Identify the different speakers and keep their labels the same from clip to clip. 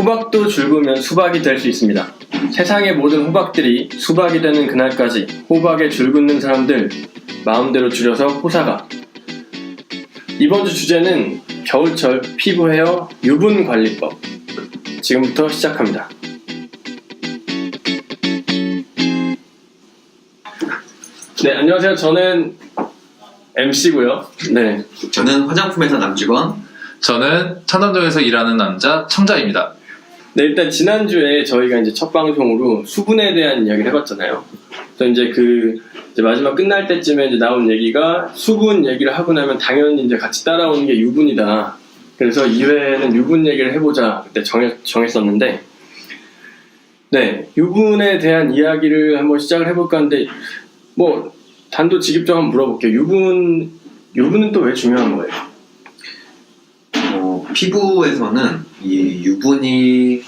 Speaker 1: 호박도 줄구면 수박이 될 수 있습니다. 세상의 모든 호박들이 수박이 되는 그날까지 호박에 줄긋는 사람들 마음대로 줄여서 호사가. 이번 주 주제는 겨울철 피부 헤어 유분 관리법. 지금부터 시작합니다. 네, 안녕하세요. 저는 MC고요. 네,
Speaker 2: 저는 화장품회사 남직원.
Speaker 3: 저는 청담동에서 일하는 남자 청자입니다.
Speaker 1: 네, 일단 지난주에 저희가 이제 첫 방송으로 수분에 대한 이야기를 해봤잖아요. 그래서 이제 마지막 끝날 때쯤에 이제 나온 얘기가 수분 얘기를 하고 나면 당연히 이제 같이 따라오는 게 유분이다. 그래서 2회에는 유분 얘기를 해보자 그때 정했었는데, 네, 유분에 대한 이야기를 한번 시작을 해볼까 하는데, 뭐 단도직입적 한번 물어볼게요. 유분은 또 왜 중요한 거예요?
Speaker 2: 피부에서는 이 유분이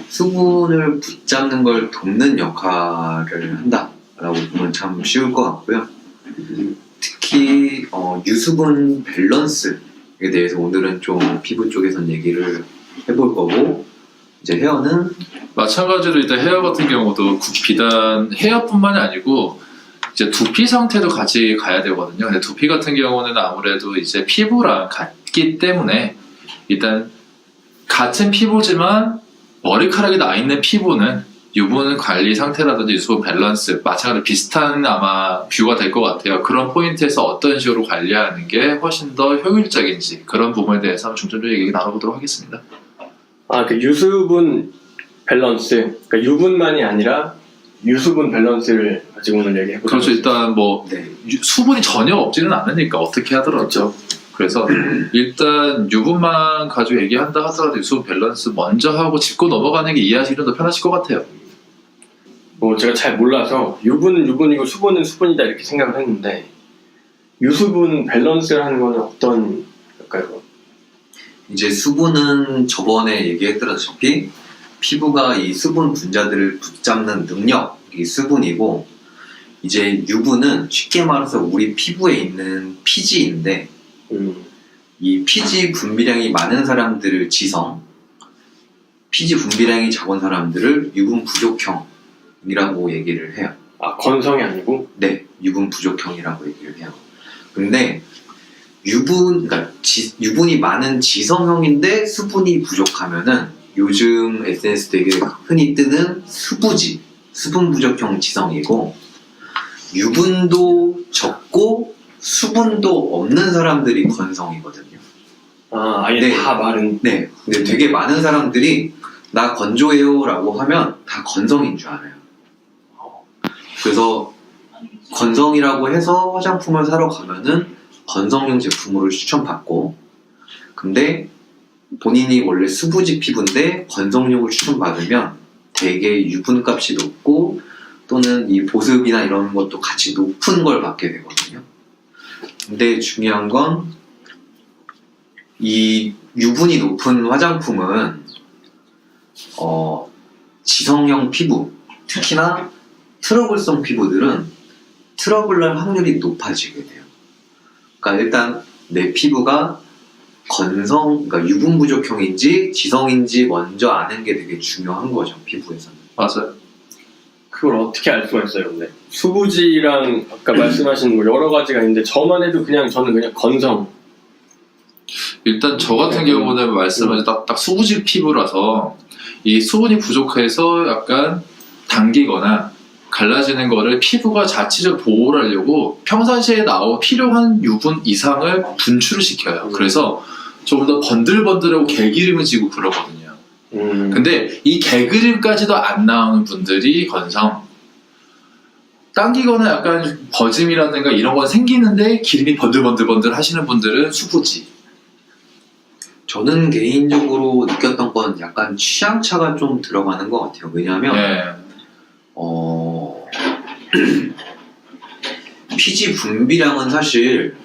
Speaker 2: 수분을 붙잡는 걸 돕는 역할을 한다라고 보면 참 쉬울 것 같고요. 특히 유수분 밸런스에 대해서 오늘은 좀 피부 쪽에선 얘기를 해볼 거고, 이제 헤어는
Speaker 3: 마찬가지로 일단 헤어 같은 경우도 비단 헤어뿐만이 아니고 이제 두피 상태도 같이 가야 되거든요. 근데 두피 같은 경우는 아무래도 이제 피부랑 같기 때문에 일단 같은 피부지만 머리카락이 나 있는 피부는 유분 관리 상태라든지 유수분 밸런스 마찬가지로 비슷한 아마 뷰가 될 것 같아요. 그런 포인트에서 어떤 식으로 관리하는 게 훨씬 더 효율적인지 그런 부분에 대해서 한번 중점적으로 얘기 나눠보도록 하겠습니다.
Speaker 1: 그 유수분 밸런스, 그러니까 유분만이 아니라 유수분 밸런스를 가지고 오늘 얘기해보죠.
Speaker 3: 그렇죠. 일단 뭐 수분이 전혀 없지는 않으니까 어떻게 하더라도.
Speaker 1: 그렇죠.
Speaker 3: 그래서 일단 유분만 가지고 얘기한다 하더라도 유수분 밸런스 먼저 하고 짚고 넘어가는 게 이해하시기 좀 더 편하실 것 같아요.
Speaker 1: 뭐 제가 잘 몰라서 유분은 유분이고 수분은 수분이다 이렇게 생각을 했는데, 유수분 밸런스라는 거는 어떤 걸까요?
Speaker 2: 이제 수분은 저번에 얘기했다시피 피부가 이 수분 분자들을 붙잡는 능력이 수분이고, 이제 유분은 쉽게 말해서 우리 피부에 있는 피지인데, 이 피지 분비량이 많은 사람들을 지성, 피지 분비량이 적은 사람들을 유분 부족형이라고 얘기를 해요.
Speaker 1: 건성이 아니고?
Speaker 2: 네, 유분 부족형이라고 얘기를 해요. 근데 그러니까 유분이 많은 지성형인데 수분이 부족하면은 요즘 SNS 되게 흔히 뜨는 수부지, 수분 부족형 지성이고, 유분도 적고 수분도 없는 사람들이 건성이거든요.
Speaker 1: 아예 다 마른.
Speaker 2: 네, 근데 되게 많은 사람들이 나 건조해요 라고 하면 다 건성인 줄 알아요. 그래서 건성이라고 해서 화장품을 사러 가면은 건성용 제품으로 추천받고, 근데 본인이 원래 수부지 피부인데 건성용을 추천받으면 되게 유분값이 높고 또는 이 보습이나 이런 것도 같이 높은 걸 받게 되거든요. 근데 중요한 건 이 유분이 높은 화장품은 지성형 피부, 특히나 트러블성 피부들은 트러블 날 확률이 높아지게 돼요. 그러니까 일단 내 피부가 그러니까 유분 부족형인지 지성인지 먼저 아는 게 되게 중요한 거죠, 피부에서는.
Speaker 3: 맞아요.
Speaker 1: 그걸 어떻게 알 수가 있어요, 근데? 수부지랑 아까 말씀하신 뭐 여러 가지가 있는데, 저는 그냥 건성.
Speaker 3: 일단 저 같은 경우는 말씀하신 딱 수부지 피부라서 이 수분이 부족해서 약간 당기거나 갈라지는 거를 피부가 자체적으로 보호를 하려고 평상시에 필요한 유분 이상을 분출을 시켜요. 그래서 조금 더 번들번들하고 개기름을 지고 그러거든요. 근데 이 개기름까지도 안 나오는 분들이 건성. 당기거나 약간 버짐이라든가 이런 건 생기는데 기름이 번들번들 하시는 분들은 수부지.
Speaker 2: 저는 개인적으로 느꼈던 건 약간 취향차가 좀 들어가는 것 같아요. 왜냐하면 피지 분비량은 사실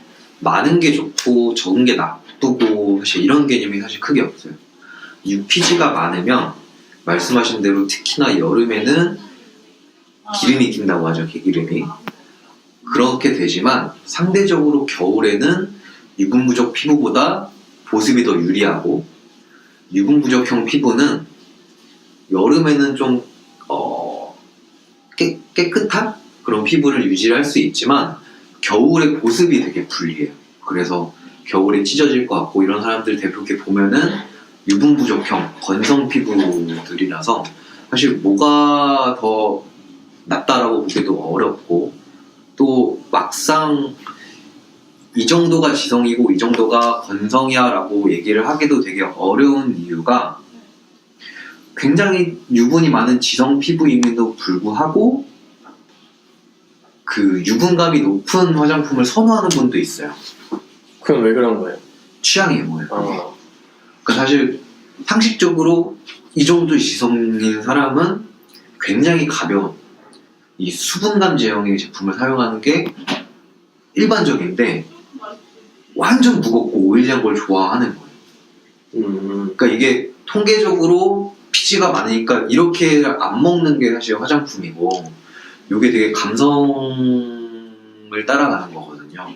Speaker 2: 많은 게 좋고 적은 게 나쁘고 사실 이런 개념이 사실 크게 없어요. 피지가 많으면 말씀하신 대로 특히나 여름에는 기름이 낀다고 하죠, 개기름이. 그렇게 되지만 상대적으로 겨울에는 유분 부족 피부보다 보습이 더 유리하고, 유분 부족형 피부는 여름에는 좀 깨끗한 그런 피부를 유지할 수 있지만 겨울에 보습이 되게 불리해요. 그래서 겨울에 찢어질 것 같고 이런 사람들 대부분 보면은 유분 부족형 건성 피부들이라서 사실 뭐가 더 낫다라고 보기도 어렵고 또 막상 이 정도가 지성이고 이 정도가 건성이야 라고 얘기를 하기도 되게 어려운 이유가 굉장히 유분이 많은 지성 피부임에도 불구하고 그 유분감이 높은 화장품을 선호하는 분도 있어요.
Speaker 1: 그건 왜 그런 거예요?
Speaker 2: 취향이에요, 뭐예요.
Speaker 1: 어.
Speaker 2: 그러니까 사실 상식적으로 이 정도 지성인 사람은 굉장히 가벼운 이 수분감 제형의 제품을 사용하는 게 일반적인데 완전 무겁고 오일리한 걸 좋아하는 거예요. 그러니까 이게 통계적으로 피지가 많으니까 이렇게 안 먹는 게 사실 화장품이고 이게 되게 감성을 따라가는 거거든요.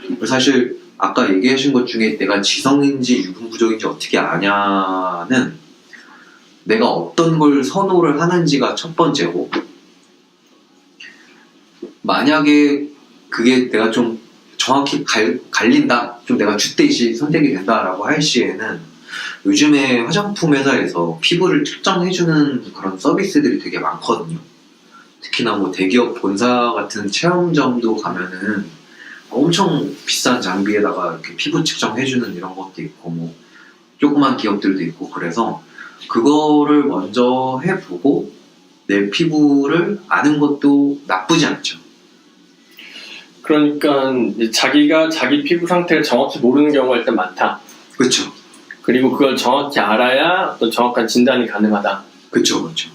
Speaker 2: 그래서 사실 아까 얘기하신 것 중에 내가 지성인지 유분 부족인지 어떻게 아냐는 내가 어떤 걸 선호를 하는지가 첫 번째고 만약에 그게 내가 좀 정확히 갈린다, 좀 내가 줏대시 선택이 된다라고 할 시에는 요즘에 화장품 회사에서 피부를 측정해주는 그런 서비스들이 되게 많거든요. 특히나 뭐 대기업 본사 같은 체험점도 가면은 엄청 비싼 장비에다가 이렇게 피부 측정해주는 이런 것도 있고 뭐 조그만 기업들도 있고 그래서 그거를 먼저 해보고 내 피부를 아는 것도 나쁘지 않죠.
Speaker 1: 그러니까 이제 자기가 자기 피부 상태를 정확히 모르는 경우가 일단 많다.
Speaker 2: 그렇죠.
Speaker 1: 그리고 그걸 정확히 알아야 어떤 정확한 진단이 가능하다.
Speaker 2: 그렇죠, 그렇죠.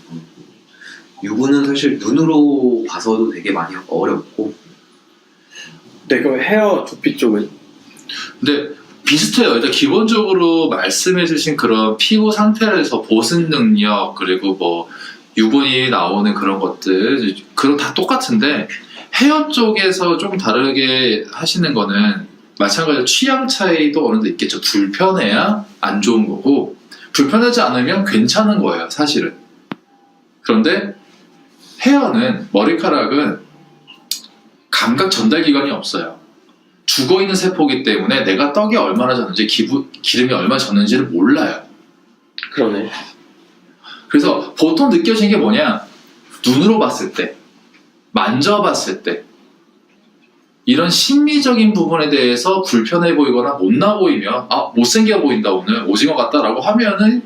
Speaker 2: 유분은 사실 눈으로 봐서도 되게 많이 어렵고.
Speaker 1: 네, 그럼 헤어 두피 쪽은?
Speaker 3: 근데 비슷해요. 일단 기본적으로 말씀해주신 그런 피부 상태에서 보습 능력 그리고 뭐 유분이 나오는 그런 것들 그런 다 똑같은데 헤어 쪽에서 좀 다르게 하시는 거는 마찬가지로 취향 차이도 어느 정도 있겠죠. 불편해야 안 좋은 거고 불편하지 않으면 괜찮은 거예요, 사실은. 그런데 헤어는 머리카락은 감각 전달 기관이 없어요. 죽어있는 세포이기 때문에 내가 떡이 얼마나 졌는지 기름이 얼마나 졌는지를 몰라요.
Speaker 1: 그러네.
Speaker 3: 그래서 보통 느껴지는 게 뭐냐, 눈으로 봤을 때, 만져봤을 때 이런 심미적인 부분에 대해서 불편해 보이거나 못나 보이면 아 못생겨 보인다 오늘 오징어 같다 라고 하면은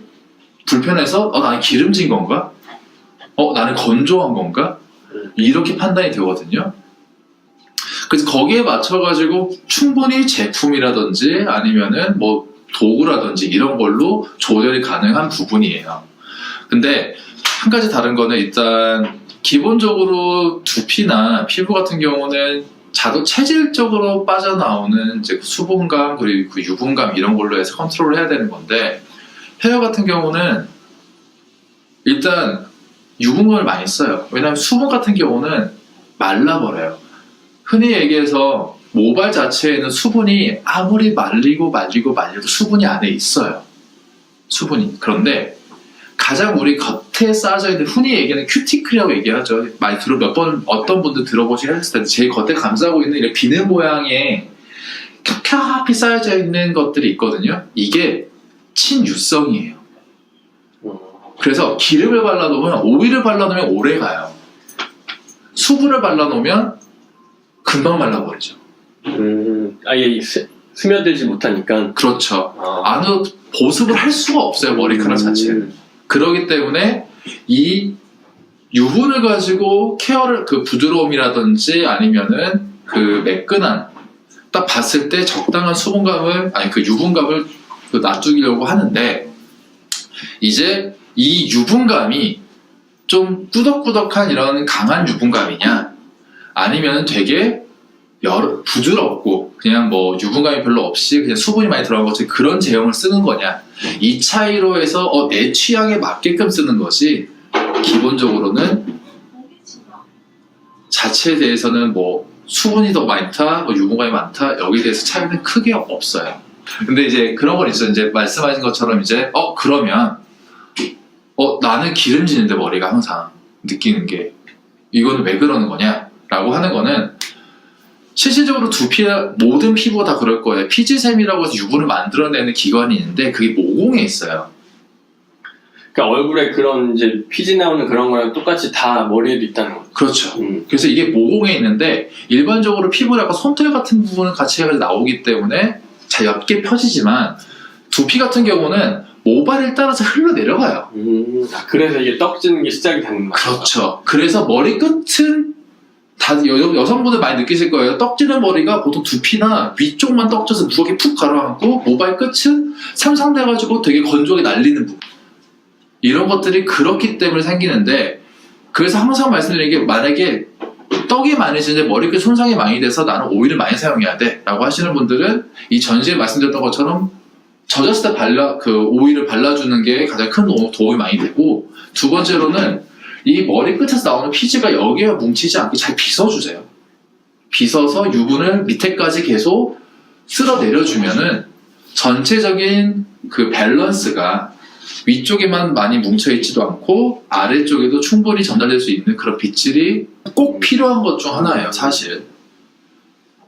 Speaker 3: 불편해서 나는 기름진 건가? 나는 건조한 건가? 이렇게 판단이 되거든요. 그래서 거기에 맞춰가지고 충분히 제품이라든지 아니면은 뭐 도구라든지 이런 걸로 조절이 가능한 부분이에요. 근데 한 가지 다른 거는 일단 기본적으로 두피나 피부 같은 경우는 체질적으로 빠져나오는 이제 수분감 그리고 그 유분감 이런 걸로 해서 컨트롤을 해야 되는 건데 헤어 같은 경우는 일단 유분감을 많이 써요. 왜냐하면 수분 같은 경우는 말라버려요. 흔히 얘기해서 모발 자체에는 수분이 아무리 말려도 수분이 안에 있어요. 수분이. 그런데 가장 우리 겉에 쌓여져 있는 흔히 얘기하는 큐티클이라고 얘기하죠. 많이 어떤 분들 들어보시긴 했을 텐데 제 겉에 감싸고 있는 이런 비늘 모양의 켜켜하게 쌓여져 있는 것들이 있거든요. 이게 친유성이에요. 그래서 기름을 발라놓으면 오일을 발라놓으면 오래 가요. 수분을 발라놓으면 금방 말라버리죠.
Speaker 1: 아예 스며들지 못하니까.
Speaker 3: 그렇죠. 안으로 보습을 할 수가 없어요. 머리카락 자체는. 그렇기 때문에 이 유분을 가지고 케어를 그 부드러움이라든지 아니면은 그 매끈한 딱 봤을 때 적당한 수분감을 그 유분감을 놔두려고 하는데 이제 이 유분감이 좀 꾸덕꾸덕한 이런 강한 유분감이냐 아니면 되게 부드럽고 그냥 뭐 유분감이 별로 없이 그냥 수분이 많이 들어간 것처럼 그런 제형을 쓰는 거냐 이 차이로 해서 내 취향에 맞게끔 쓰는 것이 기본적으로는 자체에 대해서는 뭐 수분이 더 많다 뭐 유분감이 많다 여기에 대해서 차이는 크게 없어요. 근데 이제 그런 건 있어요. 이제 말씀하신 것처럼 이제 그러면 나는 기름지는데 머리가 항상 느끼는 게 이거는 왜 그러는 거냐 라고 하는 거는 실질적으로 모든 피부가 다 그럴 거예요. 피지샘이라고 해서 유분을 만들어내는 기관이 있는데 그게 모공에 있어요.
Speaker 1: 그러니까 얼굴에 그런 이제 피지 나오는 그런 거랑 똑같이 다 머리에도 있다는 거죠.
Speaker 3: 그렇죠. 그래서 이게 모공에 있는데 일반적으로 피부에 약간 솜털 같은 부분은 같이 해서 나오기 때문에 잘 옅게 펴지지만 두피 같은 경우는 모발을 따라서 흘러내려가요.
Speaker 1: 그래서 이게 떡지는 게 시작이 되는 거죠.
Speaker 3: 그렇죠. 그래서 머리 끝은 다 여성분들 많이 느끼실 거예요. 떡지는 머리가 보통 두피나 위쪽만 떡져서 무겁게 푹 가라앉고 모발 끝은 상상돼가지고 되게 건조하게 날리는 부분. 이런 것들이 그렇기 때문에 생기는데 그래서 항상 말씀드리는 게 만약에 떡이 많으신데 머리끝 손상이 많이 돼서 나는 오일을 많이 사용해야 돼 라고 하시는 분들은 이 전시에 말씀드렸던 것처럼 젖었을 때 그 오일을 발라주는 게 가장 큰 도움이 많이 되고 두 번째로는 이 머리끝에서 나오는 피지가 여기에 뭉치지 않게 잘 빗어주세요. 빗어서 유분을 밑에까지 계속 쓸어 내려주면은 전체적인 그 밸런스가 위쪽에만 많이 뭉쳐있지도 않고 아래쪽에도 충분히 전달될 수 있는 그런 빗질이 꼭 필요한 것 중 하나예요, 사실.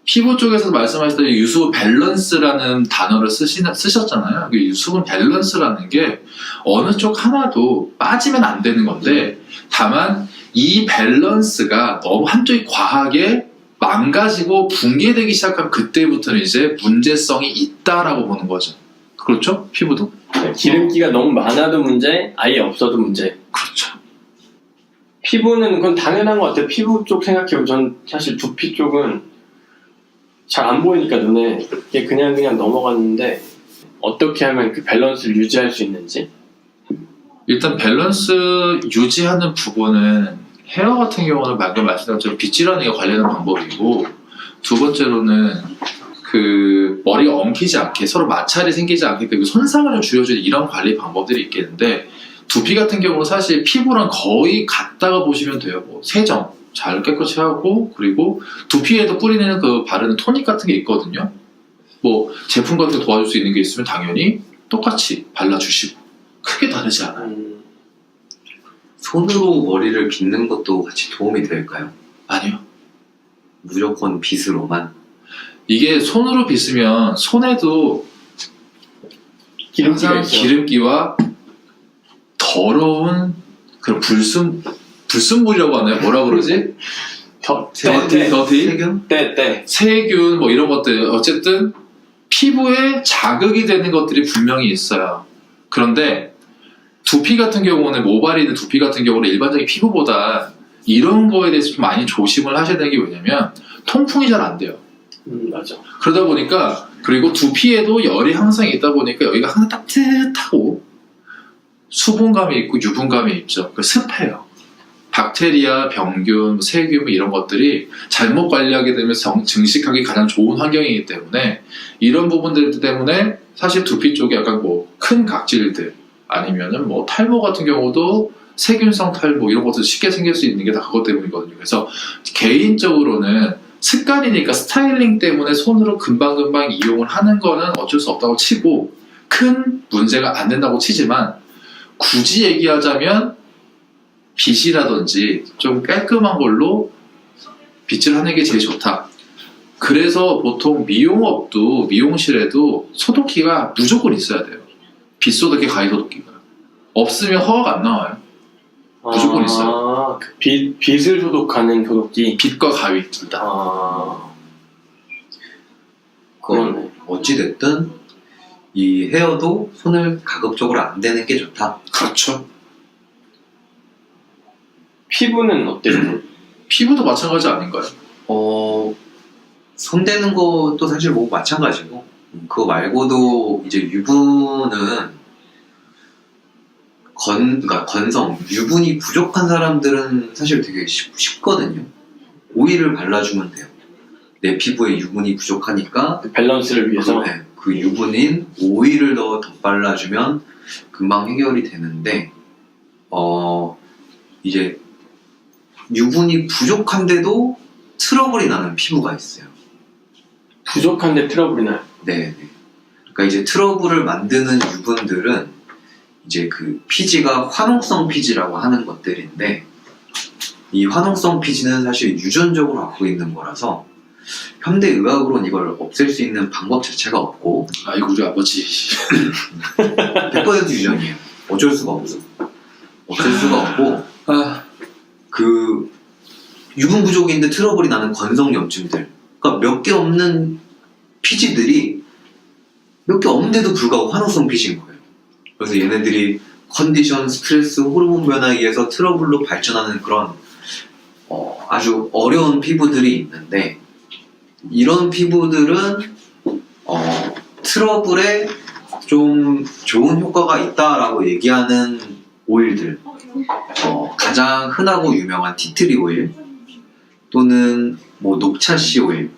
Speaker 3: 피부 쪽에서 말씀하셨던 유수분 밸런스라는 단어를 쓰셨잖아요. 그 유수분 밸런스라는 게 어느 쪽 하나도 빠지면 안 되는 건데 다만 이 밸런스가 너무 한쪽이 과하게 망가지고 붕괴되기 시작하면 그때부터는 이제 문제성이 있다라고 보는 거죠. 그렇죠? 피부도?
Speaker 1: 기름기가 너무 많아도 문제, 아예 없어도 문제.
Speaker 3: 그렇죠.
Speaker 1: 피부는 그건 당연한 것 같아요. 피부 쪽 생각해보면 전 사실 두피 쪽은 잘 안 보이니까 눈에 이게 그냥 넘어갔는데 어떻게 하면 그 밸런스를 유지할 수 있는지.
Speaker 3: 일단 밸런스 유지하는 부분은 헤어 같은 경우는 방금 말씀드린 것처럼 빗질하는 게 관련된 방법이고 두 번째로는 그 머리가 엉키지 않게 서로 마찰이 생기지 않게끔 손상을 좀 줄여주는 이런 관리 방법들이 있겠는데 두피 같은 경우는 사실 피부랑 거의 같다고 보시면 돼요. 뭐 세정 잘 깨끗이 하고 그리고 두피에도 뿌리는 그 바르는 토닉 같은 게 있거든요. 뭐 제품 같은 거 도와줄 수 있는 게 있으면 당연히 똑같이 발라주시고 크게 다르지 않아요.
Speaker 2: 손으로 머리를 빗는 것도 같이 도움이 될까요?
Speaker 3: 아니요.
Speaker 2: 무조건 빗으로만?
Speaker 3: 이게 손으로 빗으면 손에도 항상 기름기와 더러운 그런 불순물이라고 하나요? 뭐라 그러지?
Speaker 2: 세균?
Speaker 3: 세균 뭐 이런 것들 어쨌든 피부에 자극이 되는 것들이 분명히 있어요. 그런데 두피 같은 경우는 모발이 있는 두피 같은 경우는 일반적인 피부보다 이런 거에 대해서 좀 많이 조심을 하셔야 되는 게 왜냐면 통풍이 잘 안 돼요.
Speaker 1: 맞아.
Speaker 3: 그러다 보니까 그리고 두피에도 열이 항상 있다 보니까 여기가 항상 따뜻하고 수분감이 있고 유분감이 있죠. 습해요. 박테리아, 병균, 세균 이런 것들이 잘못 관리하게 되면 증식하기 가장 좋은 환경이기 때문에 이런 부분들 때문에 사실 두피 쪽에 약간 뭐 큰 각질들 아니면은 뭐 탈모 같은 경우도 세균성 탈모 이런 것들 쉽게 생길 수 있는 게 다 그것 때문이거든요. 그래서 개인적으로는 습관이니까 스타일링 때문에 손으로 금방금방 이용을 하는 거는 어쩔 수 없다고 치고 큰 문제가 안 된다고 치지만 굳이 얘기하자면 빗이라든지 좀 깔끔한 걸로 빗질 하는 게 제일 좋다. 그래서 보통 미용업도 미용실에도 소독기가 무조건 있어야 돼요. 빗소독기, 가위소독기가 없으면 허가가 안 나와요. 무조건 있어요.
Speaker 1: 그 빗을 소독하는 소독기.
Speaker 3: 빗과 가위 둘 다.
Speaker 1: 그러네.
Speaker 2: 어찌됐든 이 헤어도 손을 가급적으로 안 대는 게 좋다.
Speaker 3: 그렇죠.
Speaker 1: 피부는 어때요?
Speaker 3: 피부도 마찬가지 아닌가요?
Speaker 2: 손 대는 것도 사실 뭐 마찬가지고 그거 말고도 이제 유분은 그러니까 건성, 유분이 부족한 사람들은 사실 되게 쉽거든요. 오일을 발라주면 돼요. 내 피부에 유분이 부족하니까
Speaker 1: 밸런스를 위해서.
Speaker 2: 그 유분인 오일을 더 발라주면 금방 해결이 되는데 이제 유분이 부족한데도 트러블이 나는 피부가 있어요.
Speaker 1: 부족한데 트러블이 나요.
Speaker 2: 네. 그러니까 이제 트러블을 만드는 유분들은 이제 그 피지가 화농성 피지라고 하는 것들인데, 이 화농성 피지는 사실 유전적으로 갖고 있는 거라서 현대 의학으로는 이걸 없앨 수 있는 방법 자체가 없고,
Speaker 3: 아이고 우리 아버지.
Speaker 2: 100% 유전이에요. 어쩔 수가 없어. 없앨 수가 없고, 그 유분 부족인데 트러블이 나는 건성염증들, 그러니까 몇 개 없는 피지들이 몇 개 없는데도 불구하고 화농성 피지인 거예요. 그래서 얘네들이 컨디션, 스트레스, 호르몬 변화에 의해서 트러블로 발전하는 그런 아주 어려운 피부들이 있는데, 이런 피부들은 트러블에 좀 좋은 효과가 있다라고 얘기하는 오일들, 가장 흔하고 유명한 티트리 오일 또는 뭐 녹차씨 오일,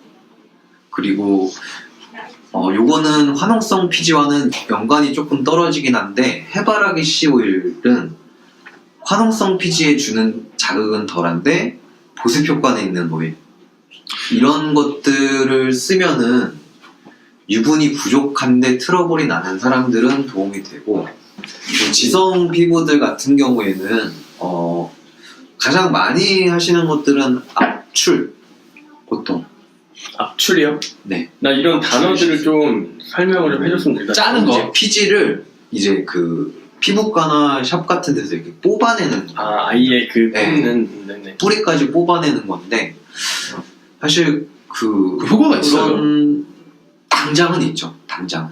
Speaker 2: 그리고 요거는 화농성 피지와는 연관이 조금 떨어지긴 한데, 해바라기 씨 오일은 화농성 피지에 주는 자극은 덜한데 보습 효과는 있는 오일, 이런 것들을 쓰면은 유분이 부족한데 트러블이 나는 사람들은 도움이 되고, 지성 피부들 같은 경우에는 가장 많이 하시는 것들은 압출, 보통.
Speaker 1: 압출이요?
Speaker 2: 네.
Speaker 1: 나 이런 단어들을 좀 설명을 좀 해줬으면 좋겠다.
Speaker 3: 짜는 거.
Speaker 2: 이제 피지를 이제 그 피부과나 샵 같은 데서 이렇게 뽑아내는,
Speaker 1: 아예 그
Speaker 2: 네.
Speaker 1: 뽑는. 네네.
Speaker 2: 뿌리까지 뽑아내는 건데, 사실 그
Speaker 3: 효과가 있어요.
Speaker 2: 그런 당장은 있죠. 당장은.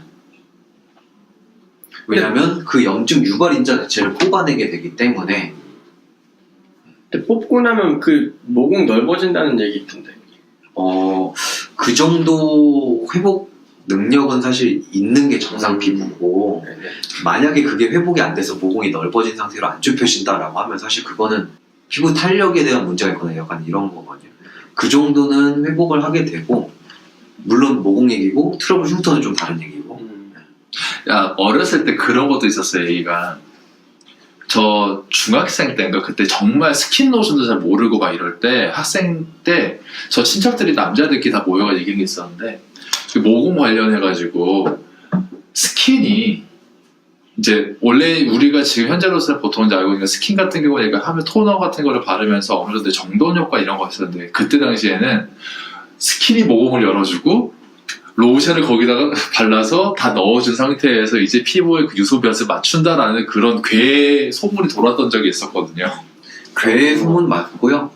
Speaker 2: 왜냐면 그 염증 유발인자 자체를 뽑아내게 되기 때문에.
Speaker 1: 근데 뽑고 나면 그 모공 넓어진다는 얘기 있던데.
Speaker 2: 그 정도 회복 능력은 사실 있는 게 정상 피부고,
Speaker 1: 네네.
Speaker 2: 만약에 그게 회복이 안 돼서 모공이 넓어진 상태로 안 좁혀진다라고 하면 사실 그거는 피부 탄력에 대한 문제가 있거나 약간 이런 거거든요. 그 정도는 회복을 하게 되고, 물론 모공 얘기고 트러블 흉터는 좀 다른 얘기고.
Speaker 3: 야, 어렸을 때 그런 것도 있었어요, 얘기가. 저 중학생 때인가 그때 정말 스킨 로션도 잘 모르고 막 이럴 때, 학생 때 저 친척들이 남자들끼리 다 모여가지고 얘기한 게 있었는데, 그 모공 관련해가지고 스킨이 이제 원래 우리가 지금 현재로서는 보통 이제 알고 있는 스킨 같은 경우는 얘가 하면 토너 같은 거를 바르면서 어느 정도 정돈 효과 이런 거 있었는데, 그때 당시에는 스킨이 모공을 열어주고 로션을 거기다가 발라서 다 넣어준 상태에서 이제 피부의 그 유소변을 맞춘다라는 그런 괴 소문이 돌았던 적이 있었거든요.
Speaker 2: 괴 소문 맞고요.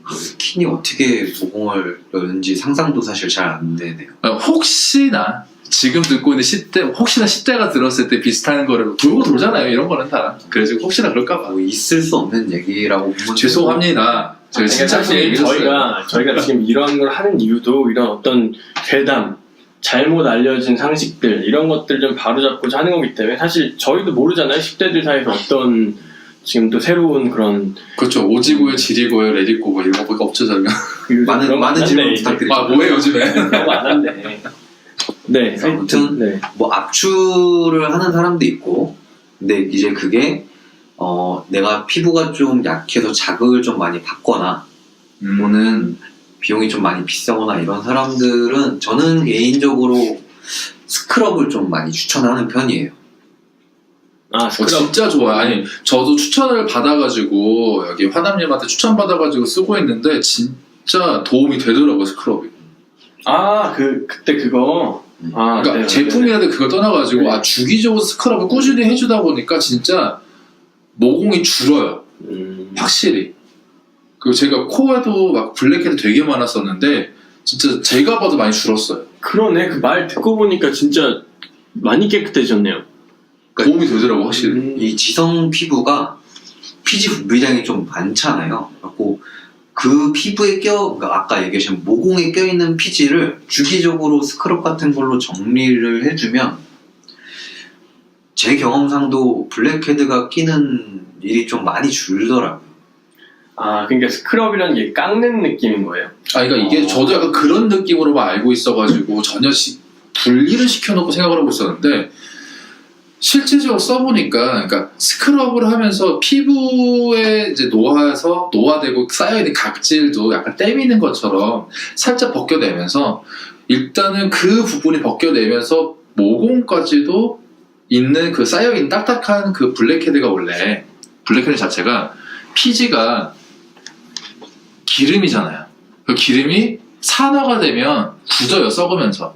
Speaker 2: 스킨이 어떻게 모공을 여는지 상상도 사실 잘 안 되네요.
Speaker 3: 혹시나 지금 듣고 있는 10대, 혹시나 10대가 들었을 때 비슷한 거를 돌고 돌잖아요, 이런 거는 다. 그래서 혹시나 그럴까봐.
Speaker 2: 뭐 있을 수 없는 얘기라고 보면
Speaker 3: 죄송합니다. 제가 진짜
Speaker 1: 사실 저희가 지금 이런 걸 하는 이유도 이런 어떤 괴담, 잘못 알려진 상식들, 이런 것들 좀 바로잡고자 하는 거기 때문에, 사실 저희도 모르잖아요. 10대들 사이에서 어떤 지금 또 새로운 그런,
Speaker 3: 그렇죠. 오지고요, 지리고요, 레디고고 이런 거밖에 없죠, 저희가.
Speaker 2: 많은 질문 부탁드립니다.
Speaker 3: 아, 뭐해 요즘에?
Speaker 1: 그런 거 안 한대. 네,
Speaker 2: 아무튼
Speaker 1: 네.
Speaker 2: 뭐 압출을 하는 사람도 있고, 근데 이제 그게 내가 피부가 좀 약해서 자극을 좀 많이 받거나 또는 비용이 좀 많이 비싸거나 이런 사람들은, 저는 개인적으로 스크럽을 좀 많이 추천하는 편이에요.
Speaker 1: 스크럽.
Speaker 3: 진짜 좋아요. 아니, 저도 추천을 받아가지고 여기 화남님한테 추천받아가지고 쓰고 있는데 진짜 도움이 되더라고요, 스크럽이.
Speaker 1: 그때 그거.
Speaker 3: 그러니까
Speaker 1: 네,
Speaker 3: 제품이라도 그걸 떠나가지고
Speaker 1: 네.
Speaker 3: 주기적으로 스크럽을 꾸준히 해주다 보니까 진짜 모공이 줄어요. 확실히. 그리고 제가 코에도 막 블랙헤드 되게 많았었는데 진짜 제가 봐도 많이 줄었어요.
Speaker 1: 그러네. 그 말 듣고 보니까 진짜 많이 깨끗해졌네요.
Speaker 3: 도움이 되더라고, 확실히.
Speaker 2: 이 지성 피부가 피지 분비량이 좀 많잖아요. 그래갖고 그 피부에 그러니까 아까 얘기하신 모공에 껴있는 피지를 주기적으로 스크럽 같은 걸로 정리를 해주면, 제 경험상도 블랙헤드가 끼는 일이 좀 많이 줄더라고요.
Speaker 1: 그러니까 스크럽이라는 게 깎는 느낌인 거예요.
Speaker 3: 그러니까 이게 저도 약간 그런 느낌으로만 알고 있어가지고 전혀 분리를 시켜놓고 생각을 하고 있었는데, 실질적으로 써보니까, 그러니까 스크럽을 하면서 피부에 이제 노화되고 쌓여있는 각질도 약간 떼미는 것처럼 살짝 벗겨내면서, 일단은 그 부분이 벗겨내면서 모공까지도 있는 그 쌓여있는 딱딱한 그 블랙헤드가 원래 블랙헤드 자체가 피지가 기름이잖아요. 그 기름이 산화가 되면 굳어요, 썩으면서.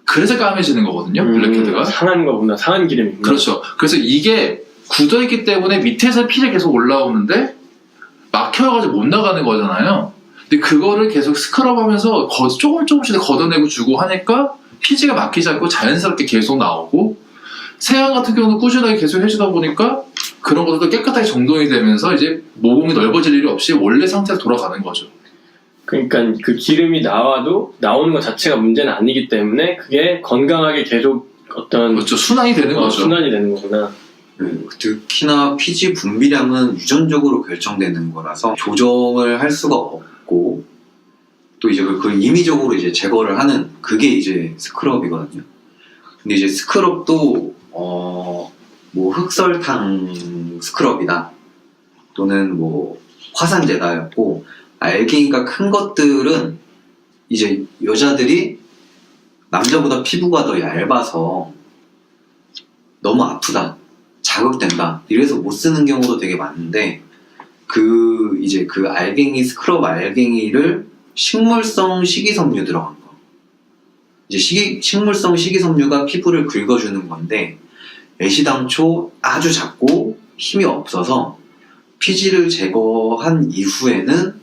Speaker 3: 그래서 까매지는 거거든요, 블랙헤드가.
Speaker 1: 상한 거구나. 상한 기름이구나.
Speaker 3: 그렇죠. 그래서 이게 굳어있기 때문에 밑에서 피가 계속 올라오는데 막혀가지고 못 나가는 거잖아요. 근데 그거를 계속 스크럽하면서 조금씩 걷어내고 주고 하니까 피지가 막히지 않고 자연스럽게 계속 나오고, 세안 같은 경우는 꾸준하게 계속 해주다 보니까 그런 것들도 깨끗하게 정돈이 되면서 이제 모공이 넓어질 일이 없이 원래 상태로 돌아가는 거죠.
Speaker 1: 그러니까 그 기름이 나와도 나오는 것 자체가 문제는 아니기 때문에 그게 건강하게 계속 어떤
Speaker 3: 그렇죠. 순환이 되는 거죠.
Speaker 1: 순환이 되는 거구나.
Speaker 2: 특히나 피지 분비량은 유전적으로 결정되는 거라서 조정을 할 수가 없고, 또 이제 그걸 임의적으로 이제 제거를 하는 그게 이제 스크럽이거든요. 근데 이제 스크럽도 뭐 흑설탕 스크럽이다 또는 뭐 화산재다였고, 알갱이가 큰 것들은 이제 여자들이 남자보다 피부가 더 얇아서 너무 아프다, 자극된다 이래서 못 쓰는 경우도 되게 많은데, 이제 그 알갱이 스크럽 알갱이를 식물성 식이섬유 들어간 거, 이제 식물성 식이섬유가 피부를 긁어주는 건데, 애시당초 아주 작고 힘이 없어서 피지를 제거한 이후에는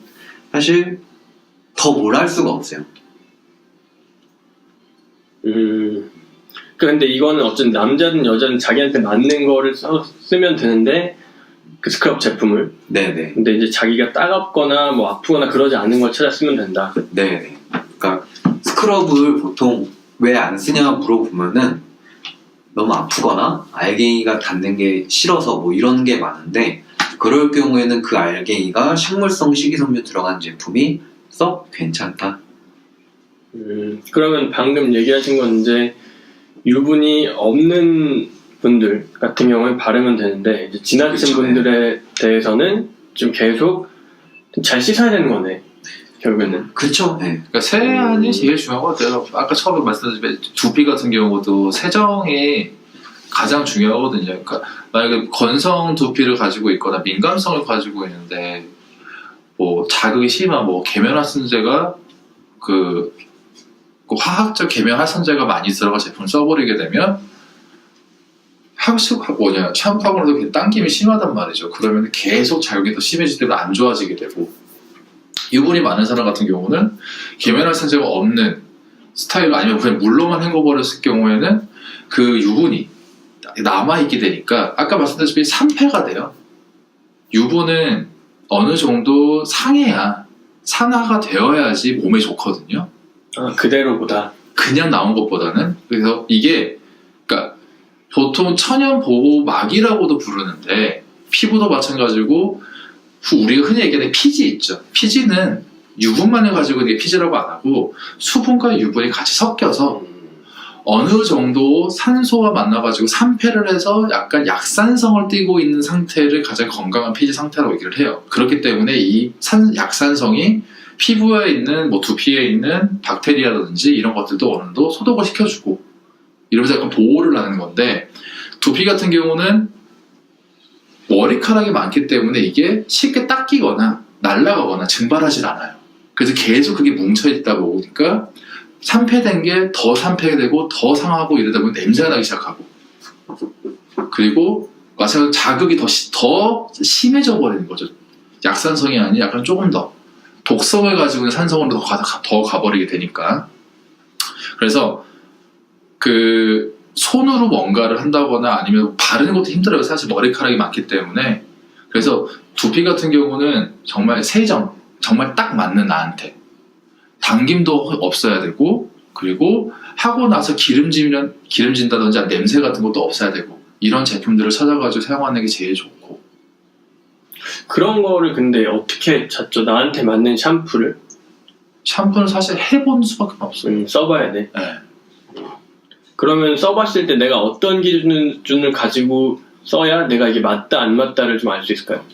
Speaker 2: 사실 더 뭘 할 수가 없어요.
Speaker 1: 근데 이거는 어쨌든 남자든 여자든 자기한테 맞는 거를 쓰면 되는데, 그 스크럽 제품을.
Speaker 2: 네네.
Speaker 1: 근데 이제 자기가 따갑거나 뭐 아프거나 그러지 않은 걸 찾아 쓰면 된다.
Speaker 2: 네네. 그러니까 스크럽을 보통 왜 안 쓰냐 물어보면은 너무 아프거나 알갱이가 닿는 게 싫어서 뭐 이런 게 많은데, 그럴 경우에는 그 알갱이가 식물성 식이섬유 들어간 제품이 썩 괜찮다.
Speaker 1: 그러면 방금 얘기하신 건 이제 유분이 없는 분들 같은 경우에 바르면 되는데, 이제 지나친
Speaker 2: 그쵸,
Speaker 1: 분들에 대해서는 좀 계속 좀 잘 씻어야 되는 거네, 결국에는.
Speaker 2: 그쵸? 네.
Speaker 3: 그러니까 세안이 제일 중요한 것 같아요. 아까 처음에 말씀드린 두피 같은 경우도 세정이 가장 중요하거든요. 그러니까 만약에 건성 두피를 가지고 있거나 민감성을 가지고 있는데, 뭐 자극이 심한 뭐 계면활성제가 그 화학적 계면활성제가 많이 들어간 제품을 써버리게 되면 샴푸하고나도 당김이 심하단 말이죠. 그러면 계속 자극이 더 심해지기 때문에 안 좋아지게 되고, 유분이 많은 사람 같은 경우는 계면활성제가 없는 스타일로 아니면 그냥 물로만 헹궈버렸을 경우에는 그 유분이 남아있게 되니까 아까 말씀드렸다시피 산패가 돼요. 유분은 어느 정도 상해야, 산화가 되어야지 몸에 좋거든요.
Speaker 1: 그대로보다.
Speaker 3: 그냥 나온 것보다는. 그래서 이게 그러니까 보통 천연 보호막이라고도 부르는데, 피부도 마찬가지고 우리가 흔히 얘기하는 피지 있죠. 피지는 유분만을 가지고 있는 게 피지라고 안 하고 수분과 유분이 같이 섞여서 어느 정도 산소와 만나가지고 산패를 해서 약간 약산성을 띠고 있는 상태를 가장 건강한 피지 상태라고 얘기를 해요. 그렇기 때문에 이 약산성이 피부에 있는 뭐 두피에 있는 박테리아라든지 이런 것들도 어느 정도 소독을 시켜주고 이러면서 약간 보호를 하는 건데, 두피 같은 경우는 머리카락이 많기 때문에 이게 쉽게 닦이거나 날아가거나 증발하질 않아요. 그래서 계속 그게 뭉쳐있다 보니까 산패된 게 더 산패되고 더 상하고 이러다 보면 냄새가 나기 시작하고, 그리고 마찬가지로 자극이 더 심해져 버리는 거죠. 약산성이 아닌 약간 조금 더 독성을 가지고 있는 산성으로 더 가버리게 되니까. 그래서 그 손으로 뭔가를 한다거나 아니면 바르는 것도 힘들어요. 사실 머리카락이 많기 때문에. 그래서 두피 같은 경우는 정말 세정, 정말 딱 맞는 나한테 당김도 없어야 되고, 그리고 하고 나서 기름진다든지 냄새 같은 것도 없어야 되고, 이런 제품들을 찾아가지고 사용하는 게 제일 좋고.
Speaker 1: 그런 거를 근데 어떻게 찾죠? 나한테 맞는 샴푸를?
Speaker 3: 샴푸는 사실 해본 수밖에 없어요.
Speaker 1: 써봐야 돼.
Speaker 3: 네.
Speaker 1: 그러면 써봤을 때 내가 어떤 기준을 가지고 써야 내가 이게 맞다 안 맞다를 좀 알 수 있을까요?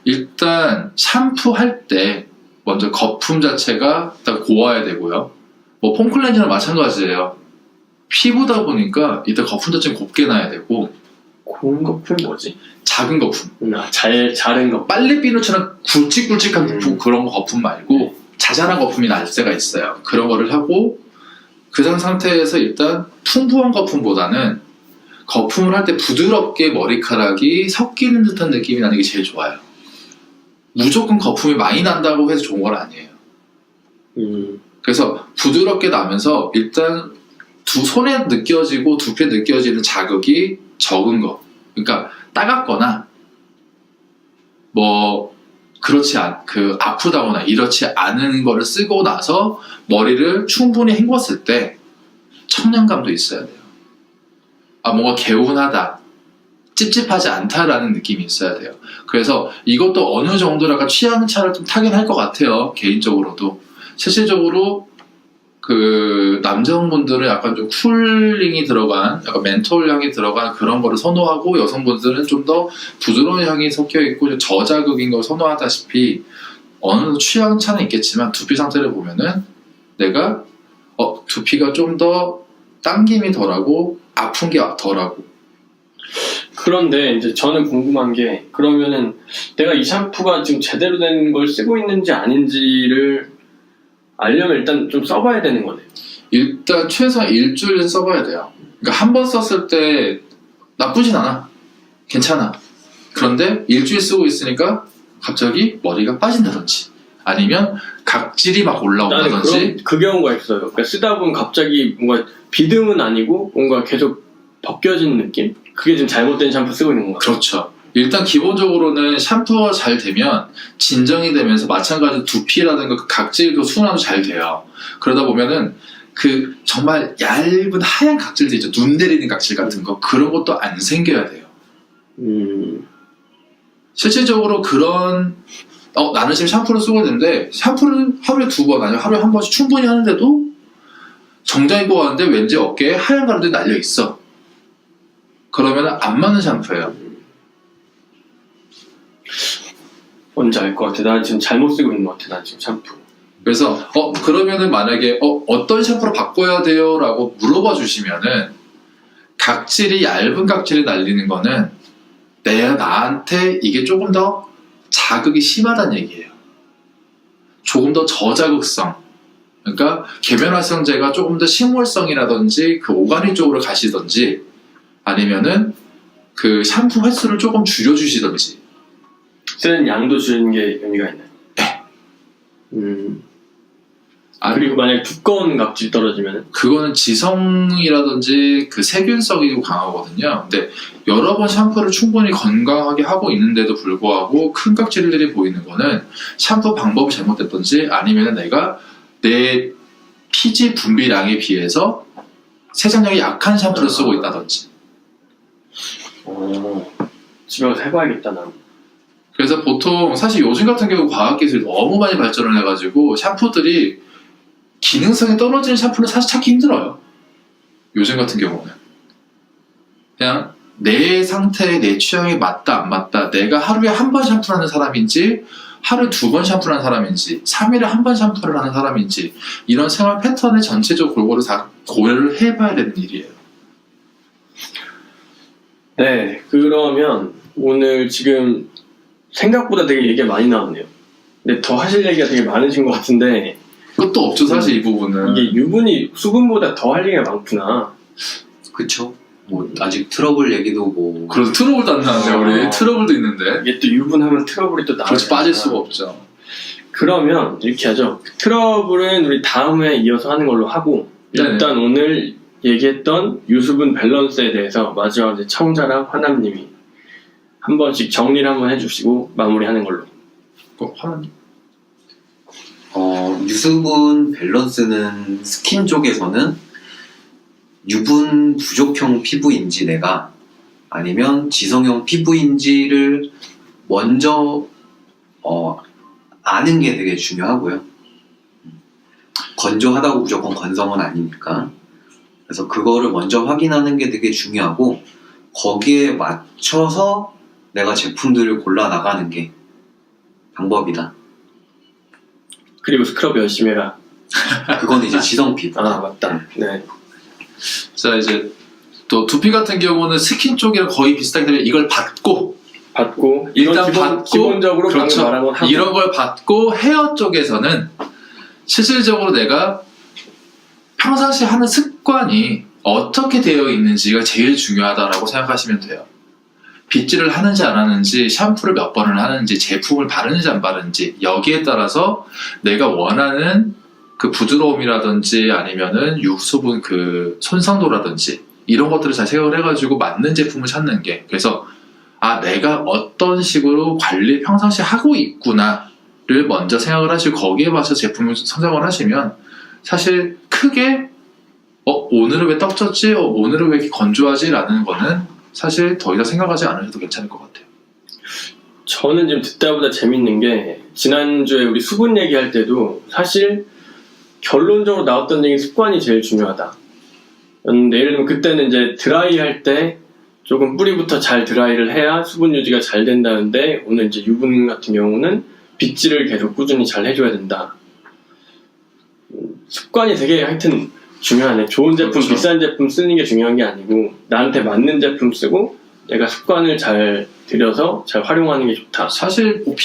Speaker 3: 일단 샴푸할 때 먼저 거품 자체가 일단 고와야 되고요. 뭐 폼클렌저는 마찬가지예요. 피부다 보니까 일단 거품 자체는 곱게 나야 되고
Speaker 1: 고운 거품 뭐지?
Speaker 3: 작은 거품
Speaker 1: 자른 거.
Speaker 3: 빨래비누처럼 굵직굵직한 그런 거품 말고 자잘한 거품이 날 때가 있어요. 그런 거를 하고 그 상태에서 일단 풍부한 거품보다는 거품을 할 때 부드럽게 머리카락이 섞이는 듯한 느낌이 나는 게 제일 좋아요. 무조건 거품이 많이 난다고 해서 좋은 건 아니에요. 그래서 부드럽게 나면서 일단 두 손에 느껴지고 두피에 느껴지는 자극이 적은 거. 그러니까 따갑거나 뭐 그렇지 아프다거나 이렇지 않은 거를 쓰고 나서 머리를 충분히 헹궜을 때 청량감도 있어야 돼요. 뭔가 개운하다, 찝찝하지 않다라는 느낌이 있어야 돼요. 그래서 이것도 어느 정도랄까 취향차를 좀 타긴 할 것 같아요. 개인적으로도. 실질적으로 그 남성분들은 약간 좀 쿨링이 들어간 약간 멘톨 향이 들어간 그런 거를 선호하고 여성분들은 좀 더 부드러운 향이 섞여 있고 저자극인 걸 선호하다시피 어느 정도 취향 차는 있겠지만 두피 상태를 보면은 내가 두피가 좀 더 당김이 덜하고 아픈 게 덜하고.
Speaker 1: 그런데 이제 저는 궁금한 게 그러면은 내가 이 샴푸가 지금 제대로 된 걸 쓰고 있는지 아닌지를 알려면 일단 좀 써봐야 되는 거네요.
Speaker 3: 일단 최소한 일주일은 써봐야 돼요. 그러니까 한 번 썼을 때 나쁘진 않아. 괜찮아. 그런데 일주일 쓰고 있으니까 갑자기 머리가 빠진다든지 아니면 각질이 막 올라온다든지.
Speaker 1: 나는 그 경우가 있어요. 그러니까 쓰다 보면 갑자기 뭔가 비듬은 아니고 뭔가 계속 벗겨지는 느낌? 그게 지금 잘못된 샴푸 쓰고 있는 건가?
Speaker 3: 그렇죠. 일단 기본적으로는 샴푸가 잘 되면 진정이 되면서 마찬가지로 두피라든가 그 각질도 순환도 잘 돼요. 그러다 보면은 그 정말 얇은 하얀 각질도 있죠. 눈 내리는 각질 같은 거 그런 것도 안 생겨야 돼요. 실질적으로 그런 나는 지금 샴푸를 쓰고 있는데 샴푸를 하루에 2번 아니면 하루에 1번씩 충분히 하는데도 정장 입고 가는데 왠지 어깨에 하얀 가루들이 날려 있어. 그러면 안 맞는 샴푸예요.
Speaker 1: 뭔지 알 것 같아. 나 지금 잘못 쓰고 있는 것 같아. 나 지금 샴푸.
Speaker 3: 그래서 그러면은 만약에 어떤 샴푸로 바꿔야 돼요? 라고 물어봐 주시면은 각질이 얇은 각질이 날리는 거는 나한테 이게 조금 더 자극이 심하다는 얘기예요. 조금 더 저자극성. 그러니까 계면활성제가 조금 더 식물성이라든지 그 오가닉 쪽으로 가시든지 아니면은 그 샴푸 횟수를 조금 줄여주시든지.
Speaker 1: 쓰는 양도 줄이는 게 의미가 있나요?
Speaker 3: 네.
Speaker 1: 그리고 만약에 두꺼운 각질이 떨어지면
Speaker 3: 그거는 지성이라든지 그 세균성이 강하거든요. 근데 여러 번 샴푸를 충분히 건강하게 하고 있는데도 불구하고 큰 각질들이 보이는 거는 샴푸 방법이 잘못됐든지 아니면 내가 내 피지 분비량에 비해서 세정력이 약한 샴푸를 쓰고 있다든지.
Speaker 1: 집에 가서 해봐야겠다 난.
Speaker 3: 그래서 보통 사실 요즘 같은 경우 과학기술이 너무 많이 발전을 해가지고 샴푸들이 기능성이 떨어지는 샴푸는 사실 찾기 힘들어요. 요즘 같은 경우는 그냥 내 상태에 내 취향에 맞다 안 맞다, 내가 하루에 1번 샴푸를 하는 사람인지 하루에 2번 샴푸를 하는 사람인지 3일에 1번 샴푸를 하는 사람인지 이런 생활 패턴을 전체적으로 골고루 다 고려를 해봐야 되는 일이에요.
Speaker 1: 네, 그러면 오늘 지금 생각보다 되게 얘기가 많이 나오네요. 근데 더 하실 얘기가 되게 많으신 것 같은데
Speaker 3: 끝도 없죠 사실 이 부분은.
Speaker 1: 이게 유분이 수분보다 더 할 얘기가 많구나.
Speaker 2: 그쵸. 뭐 아직 트러블 얘기도 뭐
Speaker 3: 그래서 트러블도 안 나는데 우리 트러블도 있는데.
Speaker 1: 이게 또 유분하면 트러블이 또 나오잖아.
Speaker 3: 그렇지, 빠질 수가 없죠.
Speaker 1: 그러면 이렇게 하죠. 트러블은 우리 다음에 이어서 하는 걸로 하고
Speaker 3: 네네.
Speaker 1: 일단 오늘 얘기했던 유수분 밸런스에 대해서 마지막 이제 청자랑 화남님이 한 번씩 정리를 한번 해주시고 마무리하는 걸로.
Speaker 3: 화나님.
Speaker 2: 유수분 밸런스는 스킨 쪽에서는 유분 부족형 피부인지 내가 아니면 지성형 피부인지를 먼저 아는 게 되게 중요하고요. 건조하다고 무조건 건성은 아니니까. 그래서 그거를 먼저 확인하는 게 되게 중요하고 거기에 맞춰서 내가 제품들을 골라 나가는 게 방법이다.
Speaker 1: 그리고 스크럽 열심히 해라.
Speaker 2: 그건 이제 지성 피부.
Speaker 1: 아 맞다. 네.
Speaker 3: 자 이제 또 두피 같은 경우는 스킨 쪽이랑 거의 비슷하기 때문에 이걸 받고
Speaker 1: 이건
Speaker 3: 일단 받고
Speaker 1: 기본적으로
Speaker 3: 그렇죠.
Speaker 1: 방금 말한 건 하고
Speaker 3: 이런 걸 받고 헤어 쪽에서는 실질적으로 내가 평상시 하는 습관이 어떻게 되어 있는지가 제일 중요하다라고 생각하시면 돼요. 빗질을 하는지 안 하는지, 샴푸를 몇 번을 하는지, 제품을 바르는지 안 바르는지, 여기에 따라서 내가 원하는 그 부드러움이라든지 아니면은 유수분 그 손상도라든지 이런 것들을 잘 생각을 해가지고 맞는 제품을 찾는 게, 그래서 아 내가 어떤 식으로 관리 평상시 하고 있구나를 먼저 생각을 하시고 거기에 맞춰서 제품을 선정을 하시면 사실 크게 오늘은 왜 떡졌지? 오늘은 왜 이렇게 건조하지? 라는 거는 사실 더 이상 생각하지 않으셔도 괜찮을 것 같아요.
Speaker 1: 저는 지금 듣다 보다 재밌는 게 지난주에 우리 수분 얘기할 때도 사실 결론적으로 나왔던 얘기 습관이 제일 중요하다. 예를 들면 그때는 이제 드라이 할 때 조금 뿌리부터 잘 드라이를 해야 수분 유지가 잘 된다는데 오늘 이제 유분 같은 경우는 빗질을 계속 꾸준히 잘 해줘야 된다. 습관이 되게 하여튼 중요하네. 좋은 제품,
Speaker 3: 그렇죠.
Speaker 1: 비싼 제품 쓰는 게 중요한 게 아니고 나한테 맞는 제품 쓰고 내가 습관을 잘 들여서 잘 활용하는 게 좋다.
Speaker 3: 사실 뭐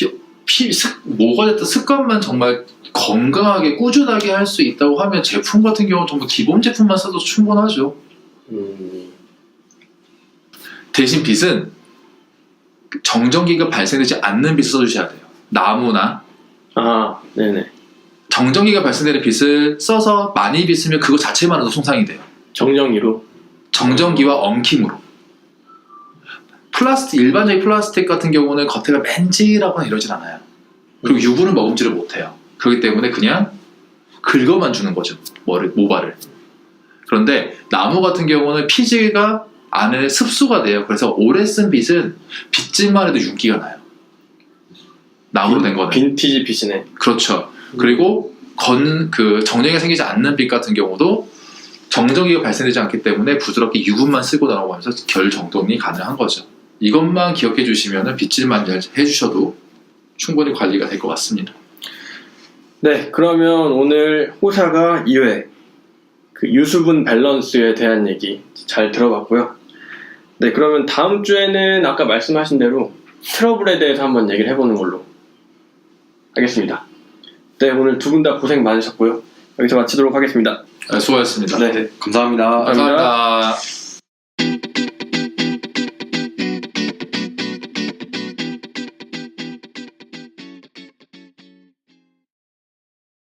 Speaker 3: 뭐가 됐든 습관만 정말 건강하게 꾸준하게 할 수 있다고 하면 제품 같은 경우는 정말 기본 제품만 써도 충분하죠. 대신 빗은 정전기가 발생되지 않는 빗을 써주셔야 돼요. 나무나
Speaker 1: 네네.
Speaker 3: 정전기가 발생되는 빗을 써서 많이 빗으면 그거 자체만으로도 손상이 돼요.
Speaker 1: 정전기로.
Speaker 3: 정전기와 엉킴으로. 일반적인 플라스틱 같은 경우는 겉에가 맨질하거나 이러진 않아요. 그리고 유분을 머금지를 못해요. 그렇기 때문에 그냥 긁어만 주는 거죠. 모발을. 그런데 나무 같은 경우는 피지가 안에 습수가 돼요. 그래서 오래 쓴 빗은 빗질만 해도 윤기가 나요. 나무로 된 거는.
Speaker 1: 빈티지 빗이네.
Speaker 3: 그렇죠. 그리고 정전기가 생기지 않는 빗 같은 경우도 정전기가 발생되지 않기 때문에 부드럽게 유분만 쓰고 나오면서 결 정돈이 가능한 거죠. 이것만 기억해 주시면 빗질만 해주셔도 충분히 관리가 될 것 같습니다.
Speaker 1: 네, 그러면 오늘 호사가 2회 그 유수분 밸런스에 대한 얘기 잘 들어봤고요. 네, 그러면 다음 주에는 아까 말씀하신 대로 트러블에 대해서 한번 얘기를 해보는 걸로 하겠습니다. 네, 오늘 두 분 다 고생 많으셨고요. 여기서 마치도록 하겠습니다.
Speaker 3: 수고하셨습니다.
Speaker 1: 네,
Speaker 2: 감사합니다.
Speaker 3: 감사합니다.